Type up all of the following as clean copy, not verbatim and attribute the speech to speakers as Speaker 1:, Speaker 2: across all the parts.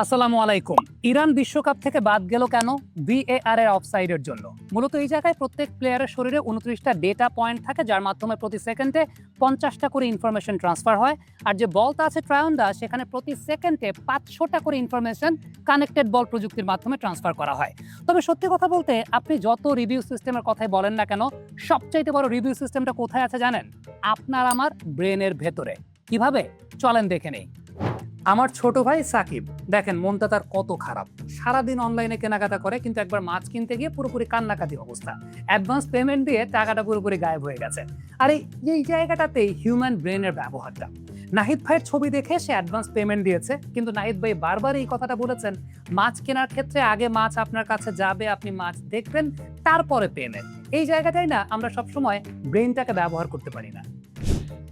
Speaker 1: আসসালামু আলাইকুম। ইরান বিশ্বকাপ থেকে বাদ গেল কেন? ভিএআর এর অফসাইডের জন্য। মূলত এই জায়গায় প্রত্যেক প্লেয়ারের শরীরে 29টা ডেটা পয়েন্ট থাকে, যার মাধ্যমে প্রতি সেকেন্ডে 50টা করে ইনফরমেশন ট্রান্সফার হয়। আর যে বলটা আছে ট্রায়ন্ডা, সেখানে প্রতি সেকেন্ডে 500টা করে ইনফরমেশন কানেক্টেড বল প্রযুক্তির মাধ্যমে ট্রান্সফার করা হয়। তবে সত্যি কথা বলতে, আপনি যত রিভিউ সিস্টেমের কথাই বলেন না কেন, সবচাইতে বড় রিভিউ সিস্টেমটা কোথায় আছে জানেন? আপনার আমার ব্রেনের ভেতরে। কিভাবে? চলেন দেখে নেই। আমার ছোট ভাই সাকিব, দেখেন মনটা তার কত খারাপ। সারাদিন অনলাইনে কেনাকাটা করে, কিন্তু একবার মাছ কিনতে গিয়ে পুরোপুরি কান্নাকাটি অবস্থা। অ্যাডভান্স পেমেন্ট দিয়ে টাকাটা পুরোপুরি গায়েব হয়ে গেছে। আর এই জায়গাটাতেই হিউম্যান ব্রেনের ব্যবহারটা। নাহিদ ভাইয়ের ছবি দেখে সে অ্যাডভান্স পেমেন্ট দিয়েছে, কিন্তু নাহিদ ভাই বারবার এই কথাটা বলেছেন, মাছ কেনার ক্ষেত্রে আগে মাছ আপনার কাছে যাবে, আপনি মাছ দেখবেন, তারপরে পেমেন্ট। এই জায়গাটাই না আমরা সবসময় ব্রেনটাকে ব্যবহার করতে পারি না।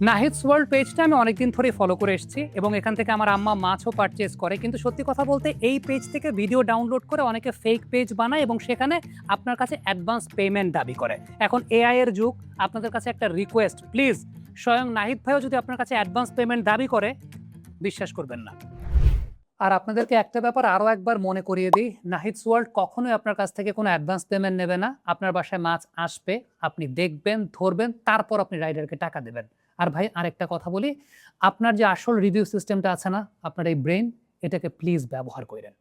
Speaker 1: নাহিদস ওয়ার্ল্ড পেজটা আমি অনেকদিন ধরে ফলো করে এসেছি এবং এখান থেকে আমার আম্মা মাছও পারচেজ করে, কিন্তু সত্যি কথা বলতে এই পেজ থেকে ভিডিও ডাউনলোড করে অনেকে ফেক পেজ বানায় এবং সেখানে আপনার কাছে অ্যাডভান্স পেমেন্ট দাবি করে। এখন এআই এর যুগ, আপনাদের কাছে একটা রিকোয়েস্ট, প্লিজ স্বয়ং নাহিদ ভাইও যদি আপনার কাছে অ্যাডভান্স পেমেন্ট দাবি করে, বিশ্বাস করবেন না। আর আপনাদেরকে একটা ব্যাপার আরও একবার মনে করিয়ে দিই, নাহিদস ওয়ার্ল্ড কখনোই আপনার কাছ থেকে কোনো অ্যাডভান্স পেমেন্ট নেবে না। আপনার বাসায় মাছ আসবে, আপনি দেখবেন, ধরবেন, তারপর আপনি রাইডারকে টাকা দেবেন। আর ভাই আরেকটা কথা বলি, আপনার যে আসল রিভিউ সিস্টেমটা আছে না, আপনার এই ব্রেন, এটাকে প্লিজ ব্যবহার করেন।